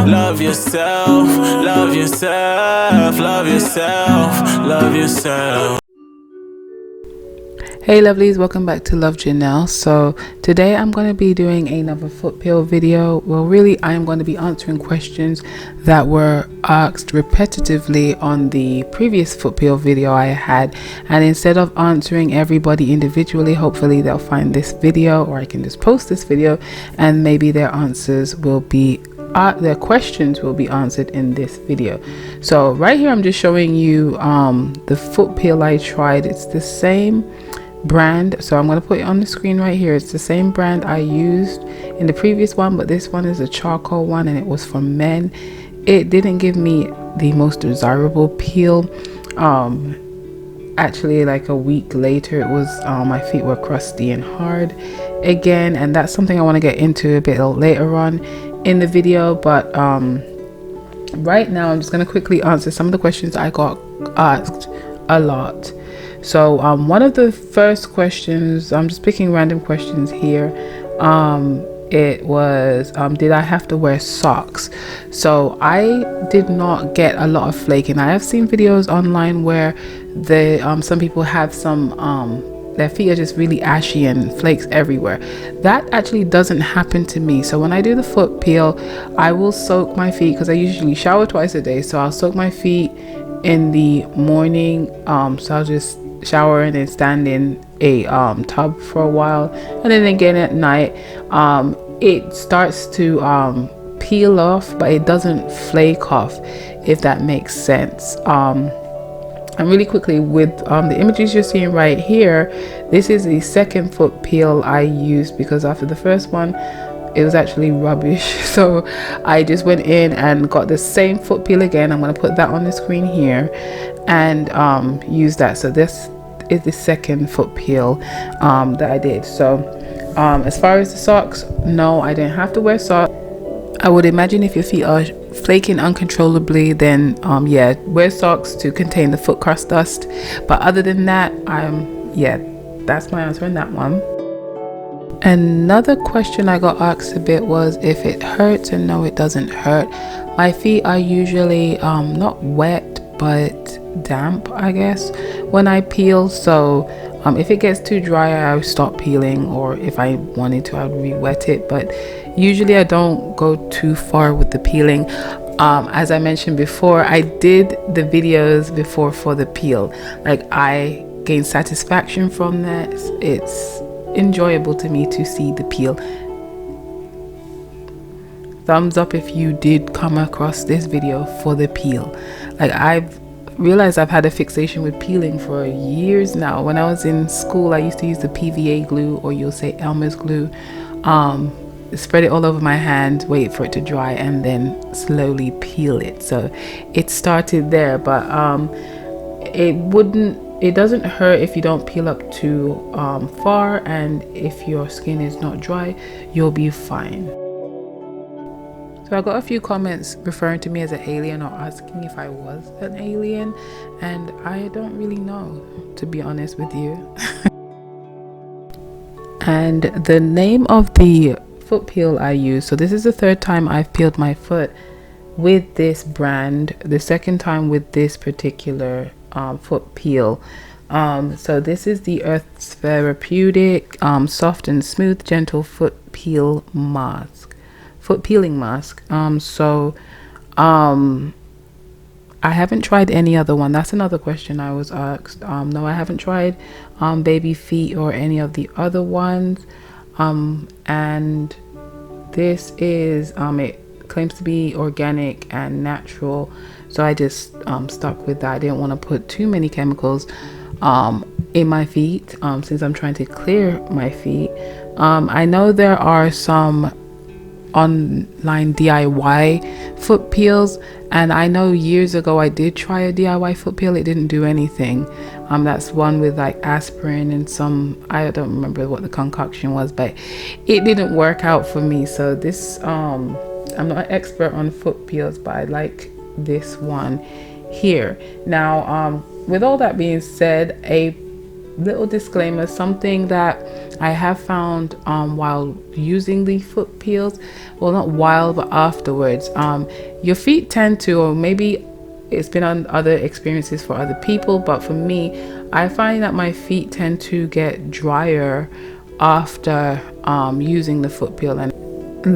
Love yourself, love yourself, love yourself, love yourself. Hey lovelies, welcome back to Love Jhanelle. So today I'm going to be doing another foot peel video. Well, really I am going to be answering questions that were asked repetitively on the previous foot peel video I had, and instead of answering everybody individually, hopefully they'll find this video, or I can just post this video and maybe their answers will be their questions will be answered in this video. So right here I'm just showing you the foot peel I tried. It's the same brand, so I'm going to put it on the screen right here. It's the same brand I used in the previous one, but this one is a charcoal one and it was for men. It didn't give me the most desirable peel. Actually, like a week later, it was my feet were crusty and hard again, and that's something I want to get into a bit later on in the video. But right now I'm just going to quickly answer some of the questions I got asked a lot. So one of the first questions, I'm just picking random questions here, it was did I have to wear socks? So I did not get a lot of flaking. I have seen videos online where they some people have some their feet are just really ashy and flakes everywhere. That actually doesn't happen to me. So when I do the foot peel, I will soak my feet, because I usually shower twice a day, so I'll soak my feet in the morning. So I'll just shower and then stand in a tub for a while, and then again at night. It starts to peel off, but it doesn't flake off, if that makes sense. And really quickly, with the images you're seeing right here, this is the second foot peel I used, because after the first one it was actually rubbish. So I just went in and got the same foot peel again. I'm going to put that on the screen here and use that. So this is the second foot peel that I did. So as far as the socks, no, I didn't have to wear socks. I would imagine if your feet are flaking uncontrollably, then yeah, wear socks to contain the foot crust dust. But other than that, yeah, that's my answer on that one. Another question I got asked a bit was if it hurts, and no, it doesn't hurt. My feet are usually not wet but damp, I guess, when I peel. So if it gets too dry, I'll stop peeling, or if I wanted to, I would re-wet it. But usually I don't go too far with the peeling. As I mentioned before, I did the videos before for the peel. Like, I gain satisfaction from that. It's enjoyable to me to see the peel. Thumbs up if you did come across this video for the peel. Like, I've realized I've had a fixation with peeling for years now. When I was in school, I used to use the PVA glue, or you'll say Elmer's glue, spread it all over my hand, wait for it to dry, and then slowly peel it. So it started there. But it doesn't hurt if you don't peel up too far, and if your skin is not dry, you'll be fine. So I got a few comments referring to me as an alien, or asking if I was an alien, and I don't really know, to be honest with you. And the name of the foot peel I use, so this is the third time I've peeled my foot with this brand, the second time with this particular foot peel. So this is the Earth's Therapeutic soft and smooth gentle foot peeling mask. I haven't tried any other one. That's another question I was asked. No, I haven't tried baby feet or any of the other ones. And this is it claims to be organic and natural, so I just stuck with that. I didn't want to put too many chemicals in my feet, since I'm trying to clear my feet. I know there are some online DIY foot peels, and I know years ago I did try a DIY foot peel. It didn't do anything. That's one with like aspirin and some, I don't remember what the concoction was, but it didn't work out for me. So this I'm not an expert on foot peels, but I like this one here. Now with all that being said, a little disclaimer, something that I have found while using the foot peels, well, not while but afterwards, your feet tend to, or maybe it's been on other experiences for other people, but for me, I find that my feet tend to get drier after using the foot peel. And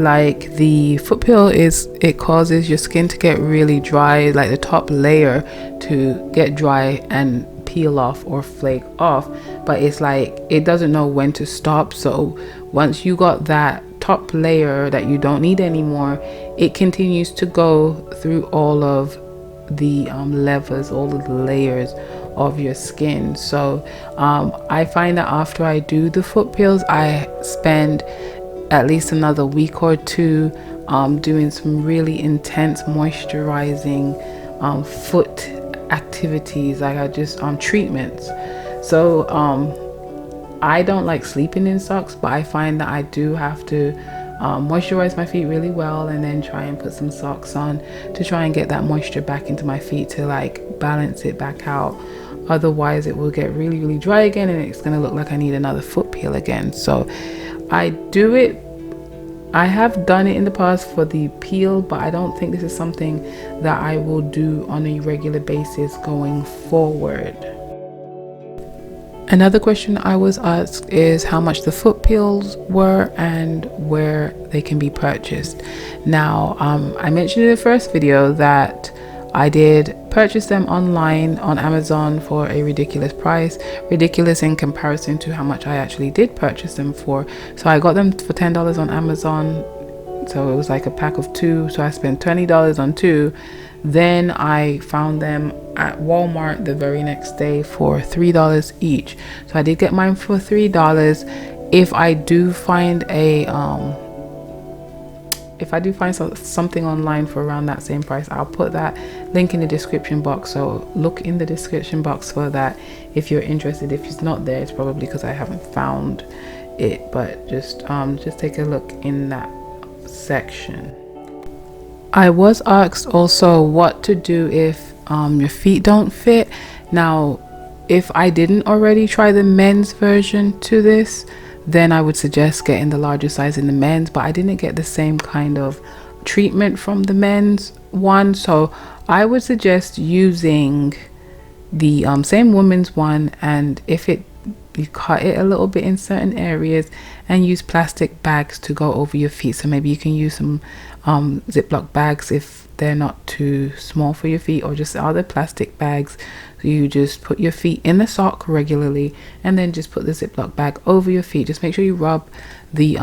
like the foot peel it causes your skin to get really dry, like the top layer to get dry and peel off or flake off, but it's like it doesn't know when to stop. So once you got that top layer that you don't need anymore, it continues to go through all of the levels, all of the layers of your skin. So I find that after I do the foot peels, I spend at least another week or two doing some really intense moisturizing foot activities, like I just treatments. So I don't like sleeping in socks, but I find that I do have to moisturize my feet really well, and then try and put some socks on to try and get that moisture back into my feet to like balance it back out. Otherwise it will get really, really dry again, and it's going to look like I need another foot peel again. So I do it, I have done it in the past for the peel, but I don't think this is something that I will do on a regular basis going forward. Another question I was asked is how much the foot peels were and where they can be purchased. Now, I mentioned in the first video that I did purchase them online on Amazon for a ridiculous price, ridiculous in comparison to how much I actually did purchase them for. So I got them for $10 on Amazon, so it was like a pack of 2, so I spent $20 on 2. Then I found them at Walmart the very next day for $3 each. So I did get mine for $3. If I do find something online for around that same price, I'll put that link in the description box. So look in the description box for that if you're interested. If it's not there, it's probably because I haven't found it, but just take a look in that section. I was asked also what to do if your feet don't fit. Now, if I didn't already try the men's version to this, then I would suggest getting the larger size in the men's, but I didn't get the same kind of treatment from the men's one, so I would suggest using the same women's one, and if you cut it a little bit in certain areas and use plastic bags to go over your feet. So maybe you can use some Ziploc bags if they're not too small for your feet, or just other plastic bags. So you just put your feet in the sock regularly and then just put the Ziploc bag over your feet. Just make sure you rub the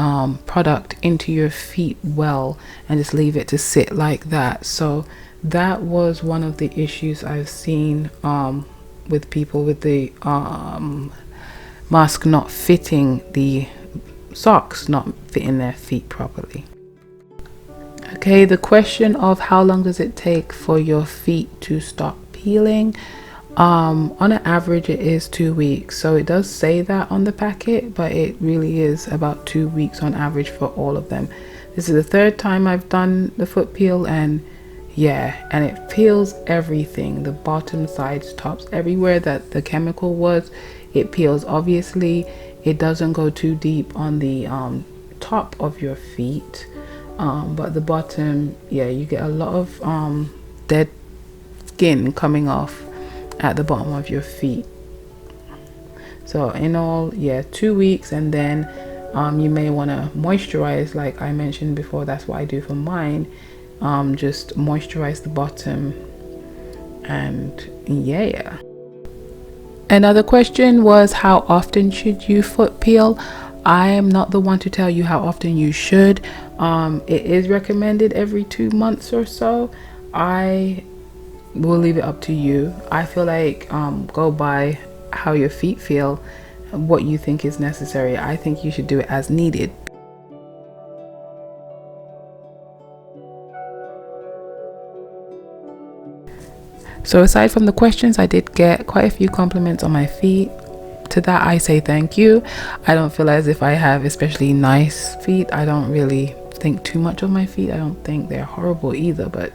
product into your feet well and just leave it to sit like that. So that was one of the issues I've seen with people with the mask not fitting, the socks not fitting their feet properly. Okay, the question of how long does it take for your feet to stop peeling? On an average it is 2 weeks, so it does say that on the packet, but it really is about 2 weeks on average for all of them. This is the third time I've done the foot peel, and yeah, and it peels everything, the bottom, sides, tops, everywhere that the chemical was, it peels. Obviously it doesn't go too deep on the top of your feet, but the bottom, yeah, you get a lot of dead skin coming off at the bottom of your feet. So in all, yeah, 2 weeks, and then you may want to moisturize like I mentioned before. That's what I do for mine. Just moisturize the bottom, and yeah. Another question was, how often should you foot peel? I am not the one to tell you how often you should. It is recommended every 2 months or so. I will leave it up to you. I feel like go by how your feet feel, what you think is necessary. I think you should do it as needed. So aside from the questions, I did get quite a few compliments on my feet. To that I say thank you. I don't feel as if I have especially nice feet. I don't really think too much of my feet. I don't think they're horrible either, but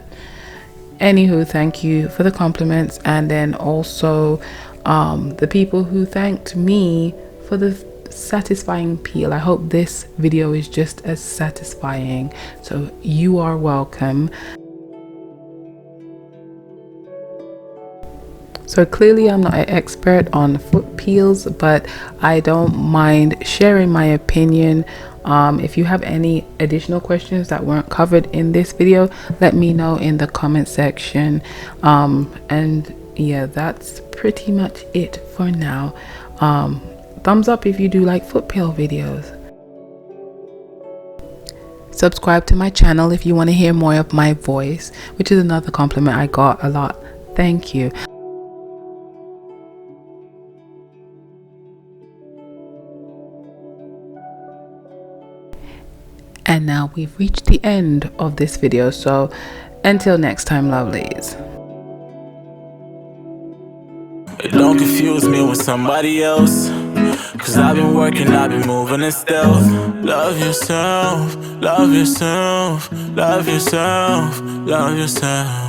anywho, thank you for the compliments. And then also the people who thanked me for the satisfying peel. I hope this video is just as satisfying, so you are welcome. So clearly I'm not an expert on foot peels, but I don't mind sharing my opinion. If you have any additional questions that weren't covered in this video, let me know in the comment section. And yeah, that's pretty much it for now. Thumbs up if you do like foot peel videos. Subscribe to my channel if you want to hear more of my voice, which is another compliment I got a lot. Thank you. And now we've reached the end of this video, so until next time, lovelies. It don't confuse me with somebody else, 'cause I've been working, I've been moving in stealth. Love yourself, love yourself, love yourself, love yourself.